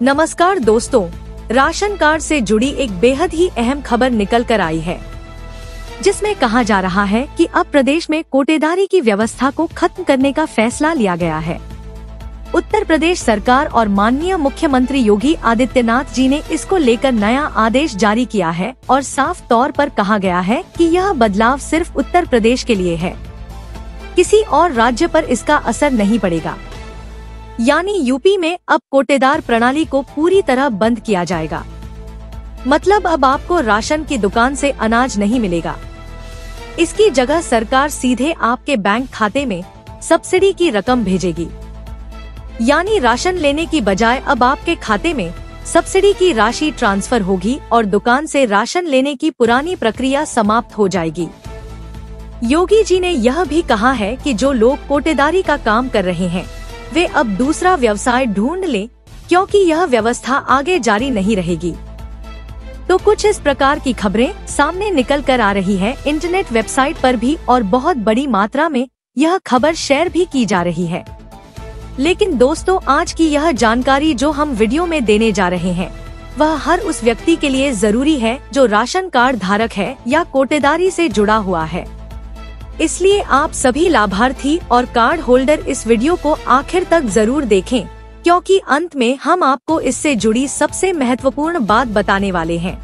नमस्कार दोस्तों, ration card से जुड़ी एक बेहद ही अहम खबर निकल कर आई है, जिसमें कहा जा रहा है कि अब प्रदेश में कोटेदारी की व्यवस्था को खत्म करने का फैसला लिया गया है। उत्तर प्रदेश सरकार और माननीय मुख्यमंत्री योगी आदित्यनाथ जी ने इसको लेकर नया आदेश जारी किया है और साफ तौर पर कहा गया है कि यह बदलाव सिर्फ उत्तर प्रदेश के लिए है, किसी और राज्य पर इसका असर नहीं पड़ेगा। यानी यूपी में अब कोटेदार प्रणाली को पूरी तरह बंद किया जाएगा। मतलब अब आपको राशन की दुकान से अनाज नहीं मिलेगा। इसकी जगह सरकार सीधे आपके बैंक खाते में सब्सिडी की रकम भेजेगी। यानी राशन लेने की बजाय अब आपके खाते में सब्सिडी की राशि ट्रांसफर होगी और दुकान से राशन लेने की पुरानी प्रक्रिया समाप्त हो जाएगी। योगी जी ने यह भी कहा है कि जो लोग कोटेदारी का काम कर रहे हैं वे अब दूसरा व्यवसाय ढूंढ लें, क्योंकि यह व्यवस्था आगे जारी नहीं रहेगी। तो कुछ इस प्रकार की खबरें सामने निकल कर आ रही है इंटरनेट वेबसाइट पर भी, और बहुत बड़ी मात्रा में यह खबर शेयर भी की जा रही है। लेकिन दोस्तों, आज की यह जानकारी जो हम वीडियो में देने जा रहे हैं वह हर उस व्यक्ति के लिए जरूरी है जो राशन कार्ड धारक है या कोटेदारी से जुड़ा हुआ है। इसलिए आप सभी लाभार्थी और कार्ड होल्डर इस वीडियो को आखिर तक जरूर देखें, क्योंकि अंत में हम आपको इससे जुड़ी सबसे महत्वपूर्ण बात बताने वाले हैं।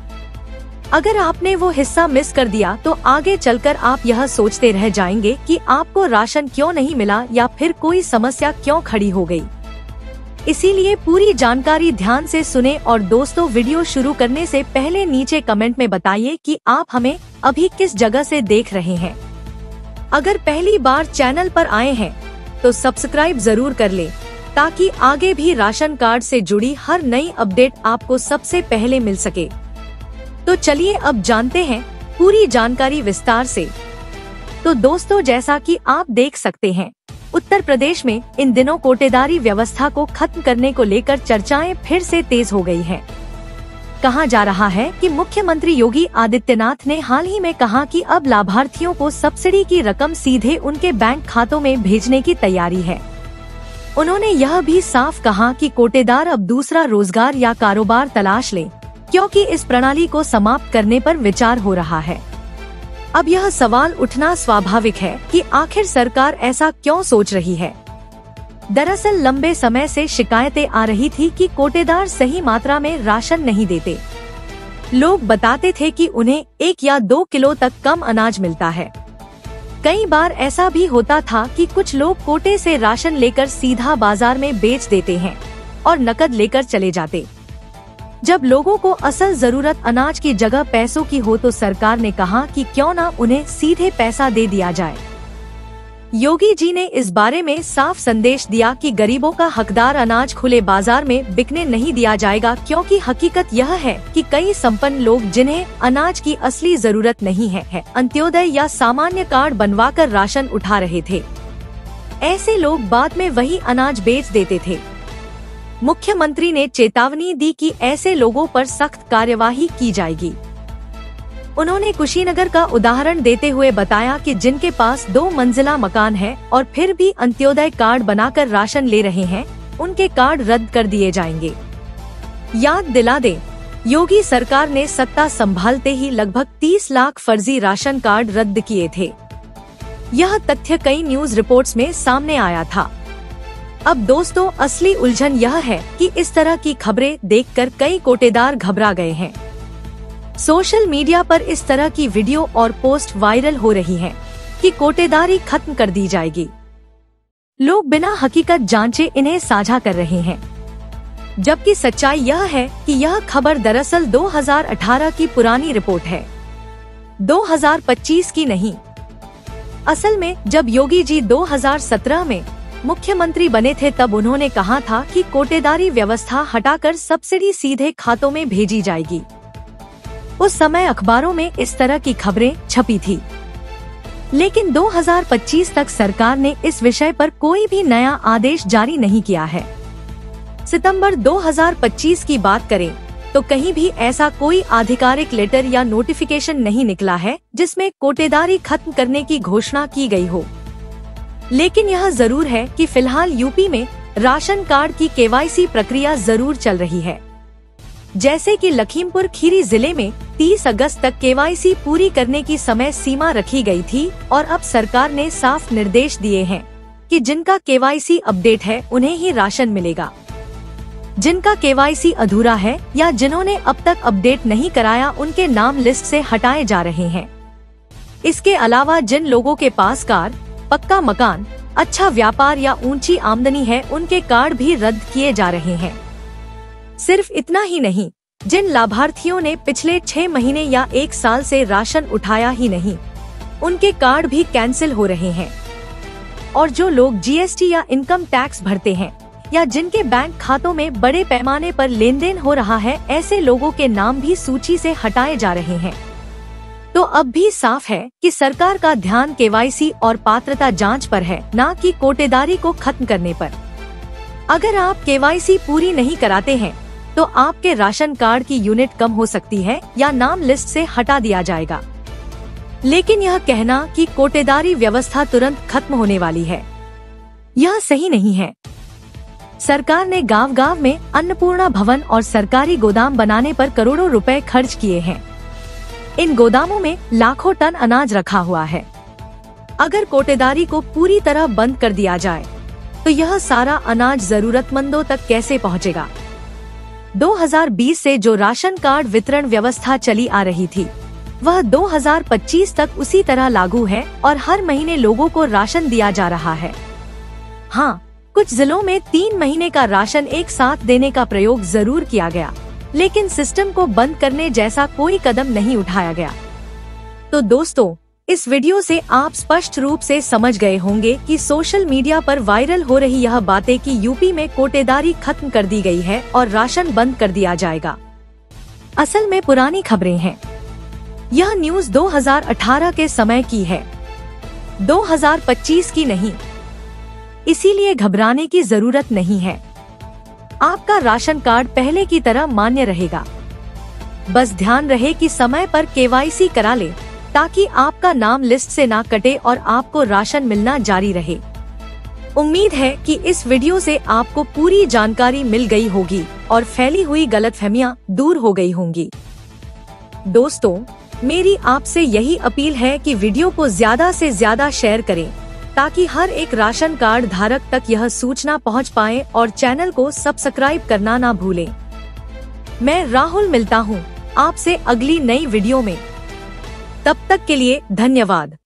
अगर आपने वो हिस्सा मिस कर दिया तो आगे चलकर आप यह सोचते रह जाएंगे कि आपको राशन क्यों नहीं मिला या फिर कोई समस्या क्यों खड़ी हो गई। इसीलिए पूरी जानकारी ध्यान से सुने और दोस्तों, वीडियो शुरू करने से पहले नीचे कमेंट में बताइए कि आप हमें अभी किस जगह से देख रहे हैं। अगर पहली बार चैनल पर आए हैं तो सब्सक्राइब जरूर कर लें, ताकि आगे भी राशन कार्ड से जुड़ी हर नई अपडेट आपको सबसे पहले मिल सके। तो चलिए अब जानते हैं पूरी जानकारी विस्तार से। तो दोस्तों, जैसा कि आप देख सकते हैं, उत्तर प्रदेश में इन दिनों कोटेदारी व्यवस्था को खत्म करने को लेकर चर्चाएं फिर से तेज हो गई हैं। कहा जा रहा है कि मुख्यमंत्री योगी आदित्यनाथ ने हाल ही में कहा कि अब लाभार्थियों को सब्सिडी की रकम सीधे उनके बैंक खातों में भेजने की तैयारी है। उन्होंने यह भी साफ कहा कि कोटेदार अब दूसरा रोजगार या कारोबार तलाश लें, क्योंकि इस प्रणाली को समाप्त करने पर विचार हो रहा है। अब यह सवाल उठना स्वाभाविक है कि आखिर सरकार ऐसा क्यों सोच रही है। दरअसल लंबे समय से शिकायतें आ रही थी कि कोटेदार सही मात्रा में राशन नहीं देते। लोग बताते थे कि उन्हें 1 या 2 किलो तक कम अनाज मिलता है। कई बार ऐसा भी होता था कि कुछ लोग कोटे से राशन लेकर सीधा बाजार में बेच देते हैं और नकद लेकर चले जाते। जब लोगों को असल जरूरत अनाज की जगह पैसों की हो तो सरकार ने कहा कि क्यों न उन्हें सीधे पैसा दे दिया जाए। योगी जी ने इस बारे में साफ संदेश दिया कि गरीबों का हकदार अनाज खुले बाजार में बिकने नहीं दिया जाएगा, क्योंकि हकीकत यह है कि कई संपन्न लोग जिन्हें अनाज की असली जरूरत नहीं है अंत्योदय या सामान्य कार्ड बनवाकर राशन उठा रहे थे। ऐसे लोग बाद में वही अनाज बेच देते थे। मुख्यमंत्री ने चेतावनी दी कि ऐसे लोगों पर सख्त कार्यवाही की जाएगी। उन्होंने कुशीनगर का उदाहरण देते हुए बताया कि जिनके पास 2 मंजिला मकान है और फिर भी अंत्योदय कार्ड बनाकर राशन ले रहे हैं, उनके कार्ड रद्द कर दिए जाएंगे। याद दिला दें, योगी सरकार ने सत्ता संभालते ही लगभग 30 लाख फर्जी राशन कार्ड रद्द किए थे। यह तथ्य कई न्यूज रिपोर्ट्स में सामने आया था। अब दोस्तों, असली उलझन यह है कि इस तरह की खबरें देखकर कई कोटेदार घबरा गए हैं। सोशल मीडिया पर इस तरह की वीडियो और पोस्ट वायरल हो रही हैं कि कोटेदारी खत्म कर दी जाएगी। लोग बिना हकीकत जांचे इन्हें साझा कर रहे हैं, जबकि सच्चाई यह है कि यह खबर दरअसल 2018 की पुरानी रिपोर्ट है, 2025 की नहीं। असल में जब योगी जी 2017 में मुख्यमंत्री बने थे तब उन्होंने कहा था कि कोटेदारी व्यवस्था हटाकर सब्सिडी सीधे खातों में भेजी जाएगी। उस समय अखबारों में इस तरह की खबरें छपी थी। लेकिन 2025 तक सरकार ने इस विषय पर कोई भी नया आदेश जारी नहीं किया है। सितंबर 2025 की बात करें तो कहीं भी ऐसा कोई आधिकारिक लेटर या नोटिफिकेशन नहीं निकला है जिसमें कोटेदारी खत्म करने की घोषणा की गई हो। लेकिन यह जरूर है कि फिलहाल यूपी में राशन कार्ड की केवाईसी प्रक्रिया जरूर चल रही है। जैसे कि लखीमपुर खीरी जिले में 30 अगस्त तक केवाईसी पूरी करने की समय सीमा रखी गई थी और अब सरकार ने साफ निर्देश दिए हैं कि जिनका केवाईसी अपडेट है उन्हें ही राशन मिलेगा। जिनका केवाईसी अधूरा है या जिन्होंने अब तक अपडेट नहीं कराया उनके नाम लिस्ट से हटाए जा रहे हैं। इसके अलावा जिन लोगों के पास कार, पक्का मकान, अच्छा व्यापार या ऊंची आमदनी है उनके कार्ड भी रद्द किए जा रहे हैं। सिर्फ इतना ही नहीं, जिन लाभार्थियों ने पिछले 6 महीने या 1 साल से राशन उठाया ही नहीं, उनके कार्ड भी कैंसिल हो रहे हैं। और जो लोग जीएसटी या इनकम टैक्स भरते हैं या जिनके बैंक खातों में बड़े पैमाने पर लेन देन हो रहा है, ऐसे लोगों के नाम भी सूची से हटाए जा रहे हैं। तो अब भी साफ है कि सरकार का ध्यान केवाईसी और पात्रता जांच पर है, न कि कोटेदारी को खत्म करने पर। अगर आप केवाईसी पूरी नहीं कराते हैं तो आपके राशन कार्ड की यूनिट कम हो सकती है या नाम लिस्ट से हटा दिया जाएगा। लेकिन यह कहना कि कोटेदारी व्यवस्था तुरंत खत्म होने वाली है, यह सही नहीं है। सरकार ने गांव-गांव में अन्नपूर्णा भवन और सरकारी गोदाम बनाने पर करोड़ों रुपए खर्च किए हैं। इन गोदामों में लाखों टन अनाज रखा हुआ है। अगर कोटेदारी को पूरी तरह बंद कर दिया जाए तो यह सारा अनाज जरूरतमंदों तक कैसे पहुंचेगा? 2020 से जो राशन कार्ड वितरण व्यवस्था चली आ रही थी वह 2025 तक उसी तरह लागू है और हर महीने लोगों को राशन दिया जा रहा है। हाँ, कुछ जिलों में 3 महीने का राशन एक साथ देने का प्रयोग जरूर किया गया, लेकिन सिस्टम को बंद करने जैसा कोई कदम नहीं उठाया गया। तो दोस्तों, इस वीडियो से आप स्पष्ट रूप से समझ गए होंगे कि सोशल मीडिया पर वायरल हो रही यह बातें कि यूपी में कोटेदारी खत्म कर दी गई है और राशन बंद कर दिया जाएगा, असल में पुरानी खबरें हैं। यह न्यूज़ 2018 के समय की है, 2025 की नहीं। इसीलिए घबराने की जरूरत नहीं है। आपका राशन कार्ड पहले की तरह मान्य रहेगा। बस ध्यान रहे कि समय पर केवाईसी करा ले ताकि आपका नाम लिस्ट से ना कटे और आपको राशन मिलना जारी रहे। उम्मीद है कि इस वीडियो से आपको पूरी जानकारी मिल गई होगी और फैली हुई गलतफहमियां दूर हो गई होंगी। दोस्तों, मेरी आपसे यही अपील है कि वीडियो को ज्यादा से ज्यादा शेयर करें ताकि हर एक राशन कार्ड धारक तक यह सूचना पहुंच पाए और चैनल को सब्सक्राइब करना ना भूलें। मैं राहुल मिलता हूं आपसे अगली नई वीडियो में। तब तक के लिए धन्यवाद।